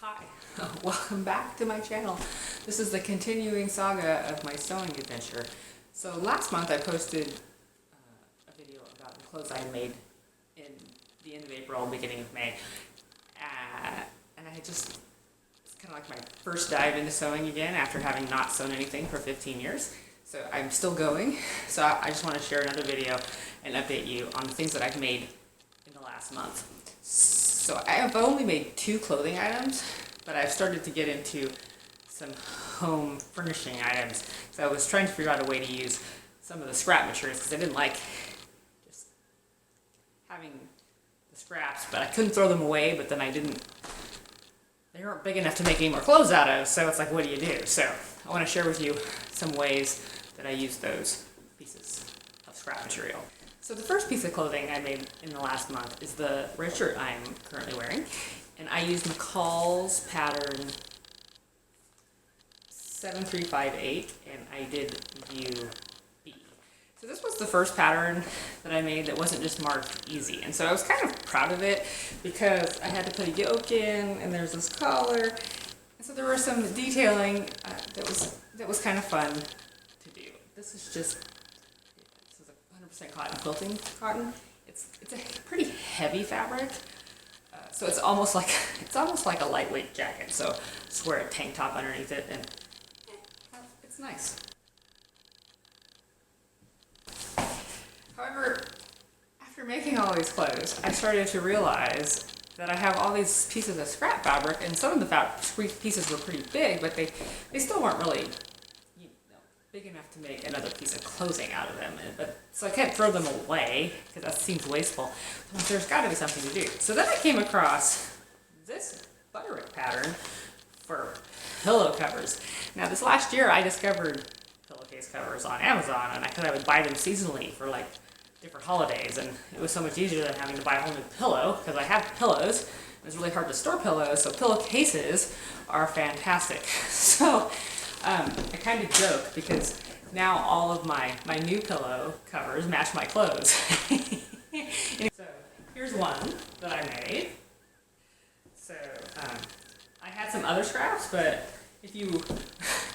Hi, welcome back to my channel. This is the continuing saga of my sewing adventure. So last month I posted a video about the clothes I had made in the end of April, beginning of May. And I had just, it's kind of like my first dive into sewing again after having not sewn anything for 15 years. So I'm still going. So I just want to share another video and update you on the things that I've made in the last month. So I've only made 2 clothing items, but I've started to get into some home furnishing items. So I was trying to figure out a way to use some of the scrap materials because I didn't like just having the scraps, but I couldn't throw them away, but then they weren't big enough to make any more clothes out of, so it's like, what do you do? So I want to share with you some ways that I use those pieces of scrap material. So the first piece of clothing I made in the last month is the red shirt I'm currently wearing. And I used McCalls pattern 7358 and I did view B. So this was the first pattern that I made that wasn't just marked easy. And so I was kind of proud of it because I had to put a yoke in and there's this collar. And so there was some detailing that was kind of fun to do. This is just 100% cotton quilting cotton. It's a pretty heavy fabric, so it's almost like a lightweight jacket. So just wear a tank top underneath it, and it's nice. However, after making all these clothes, I started to realize that I have all these pieces of scrap fabric, and some of the pieces were pretty big, but they still weren't really big enough to make another piece of clothing out of them. So I can't throw them away because that seems wasteful. There's got to be something to do. So then I came across this Butterick pattern for pillow covers. Now this last year I discovered pillowcase covers on Amazon, and I would buy them seasonally for like different holidays, and it was so much easier than having to buy a whole new pillow because I have pillows. It's really hard to store pillows, so pillowcases are fantastic. So I kind of joke because now all of my new pillow covers match my clothes. So here's one that I made. So I had some other scraps, but if you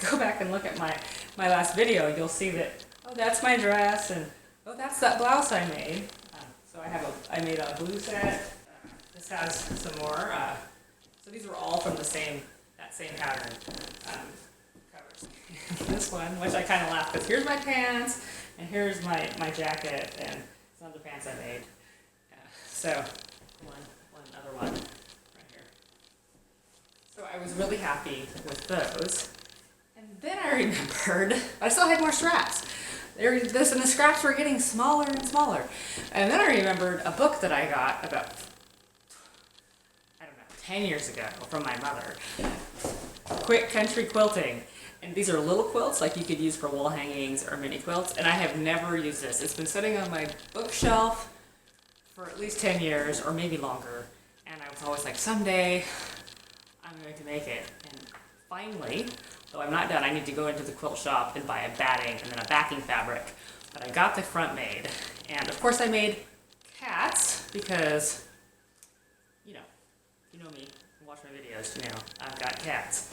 go back and look at my last video, you'll see that, oh, that's my dress, and oh, that's that blouse I made. So I made a blue set. This has some more. So these were all from that same pattern. This one, which I kind of laugh because here's my pants and here's my jacket and some of the pants I made. So one other one right here. So I was really happy with those. And then I remembered I still had more straps. And the scraps were getting smaller and smaller. And then I remembered a book that I got about, I don't know, 10 years ago from my mother. Quick Country Quilting. And these are little quilts like you could use for wall hangings or mini quilts, and I have never used this. It's been sitting on my bookshelf for at least 10 years or maybe longer, and I was always like, someday I'm going to make it. And finally, though I'm not done, I need to go into the quilt shop and buy a batting and then a backing fabric. But I got the front made, and of course I made cats because, you know me, watch my videos, you know, I've got cats.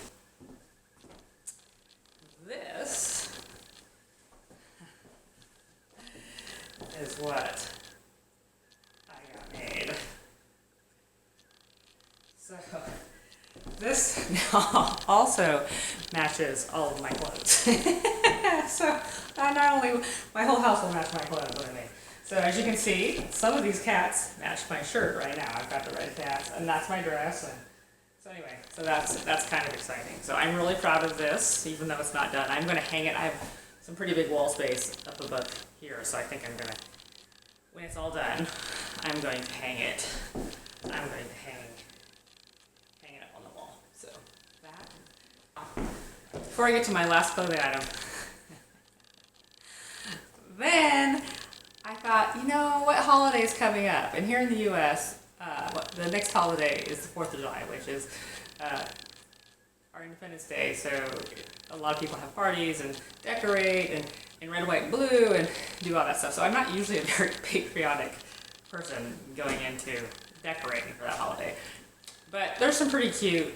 This is what I got made. So this now also matches all of my clothes. So not only my whole house will match my clothes that I made. So as you can see, some of these cats match my shirt right now. I've got the red cats, and that's my dress. So anyway, so that's kind of exciting. So I'm really proud of this, even though it's not done. I'm going to hang it. I have some pretty big wall space up above here, so I think I'm going to, when it's all done, I'm going to hang it. I'm going to hang it up on the wall. So that. Before I get to my last clothing item, then I thought, you know, what holiday is coming up? And here in the U.S., the next holiday is the 4th of July, which is our Independence Day. So a lot of people have parties and decorate and red, white, blue and do all that stuff. So I'm not usually a very patriotic person going into decorating for that holiday. But there's some pretty cute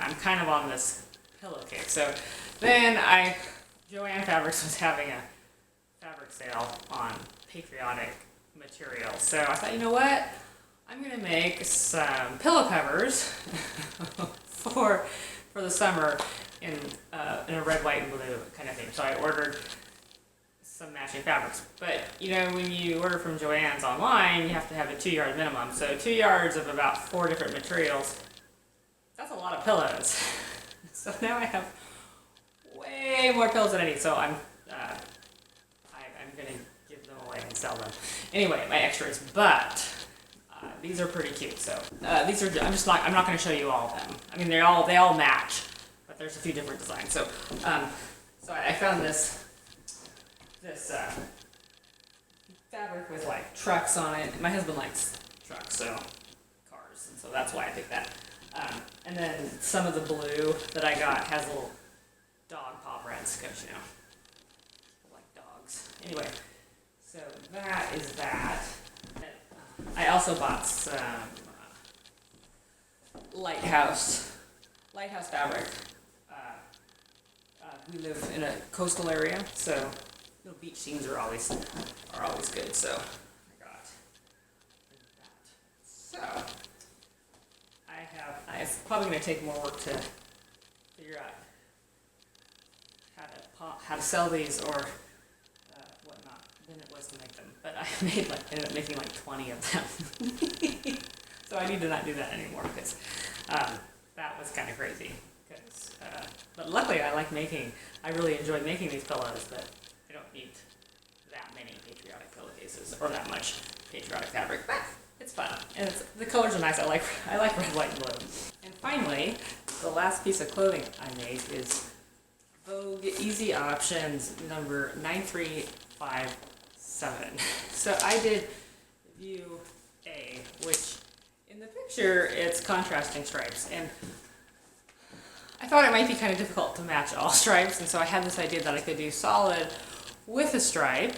I'm kind of on this pillow kick. So then Joann Fabrics was having a fabric sale on patriotic materials. So I thought, you know what? I'm gonna make some pillow covers for the summer in a red, white, and blue kind of theme. So I ordered some matching fabrics. But you know, when you order from Joann's online, you have to have a 2-yard minimum. So 2 yards of about 4 different materials. That's a lot of pillows. So now I have way more pillows than I need. So I'm gonna give them away and sell them. Anyway, my extras, but these are pretty cute. So these are, I'm not gonna show you all of them. I mean, they all match, but there's a few different designs. So so I found this fabric with like trucks on it. My husband likes trucks, so cars, and so that's why I picked that. And then some of the blue that I got has little dog paw prints, because you know, I like dogs. Anyway, so that is that. I also bought some lighthouse fabric. We live in a coastal area, so little beach scenes are always good. So I got that. So it's probably going to take more work to figure out how to sell these or whatnot than it was to make them. But I ended up making like 20 of them. So I need to not do that anymore, because that was kind of crazy. But luckily I really enjoy making these pillows, but I don't need that many patriotic pillowcases or that much patriotic fabric. But it's fun, and the colors are nice. I like red, white, and blue. And finally, the last piece of clothing I made is Vogue Easy Options number 9357. So I did view A, which in the picture it's contrasting stripes, and I thought it might be kind of difficult to match all stripes, and so I had this idea that I could do solid with a stripe.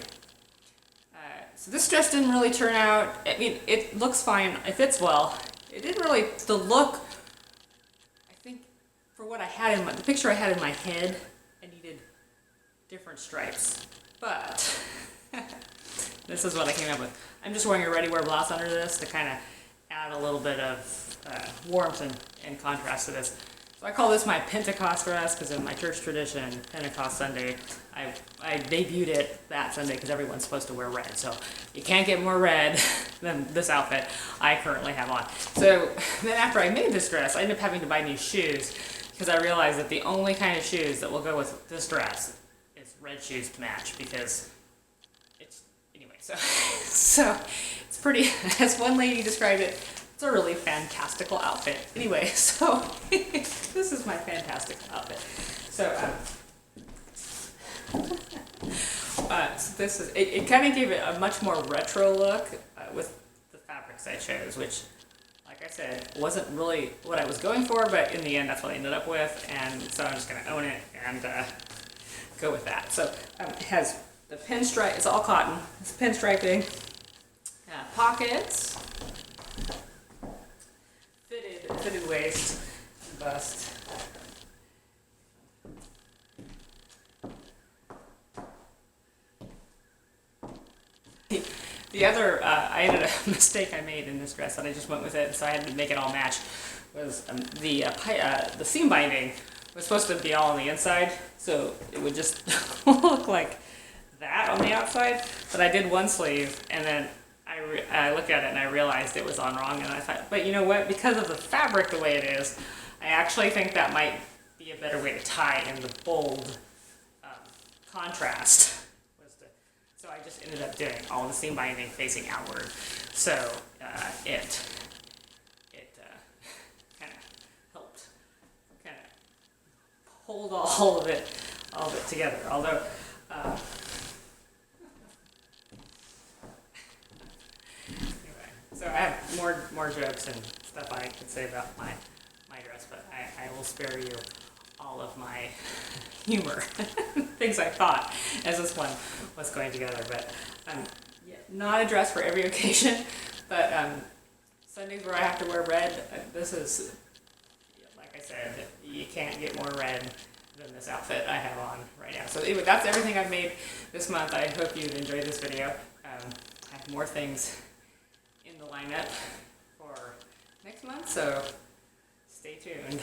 So this dress didn't really turn out, I mean, it looks fine, it fits well. It didn't really, the look, I think for what I had in the picture I had in my head, I needed different stripes. But this is what I came up with. I'm just wearing a ready-wear blouse under this to kind of add a little bit of warmth and contrast to this. So I call this my Pentecost dress, because in my church tradition, Pentecost Sunday, I debuted it that Sunday because everyone's supposed to wear red. So you can't get more red than this outfit I currently have on. So then after I made this dress, I ended up having to buy new shoes, because I realized that the only kind of shoes that will go with this dress is red shoes to match, because anyway, so it's pretty, as one lady described it, it's a really fantastical outfit. Anyway, so this is my fantastical outfit. So, so this is, it kind of gave it a much more retro look with the fabrics I chose, which, like I said, wasn't really what I was going for, but in the end that's what I ended up with, and so I'm just going to own it and go with that. So it has the pinstripe, it's all cotton, it's pinstriping, pockets, fitted waist, bust. The other mistake I made in this dress, and I just went with it, so I had to make it all match, was the seam binding was supposed to be all on the inside, so it would just look like that on the outside. But I did one sleeve, and then I looked at it and I realized it was on wrong, and I thought, but you know what, because of the fabric the way it is, I actually think that might be a better way to tie in the bold contrast. So I just ended up doing all the seam binding facing outward, so it kind of helped kind of hold all of it together. Although so I have more jokes and stuff I could say about my dress, but I will spare you all of my humor, things I thought as this one was going together. But yeah, not a dress for every occasion, but Sundays where I have to wear red, this is, like I said, can't get more red than this outfit I have on right now. So anyway, that's everything I've made this month. I hope you've enjoyed this video. I have more things in the lineup for next month, so stay tuned.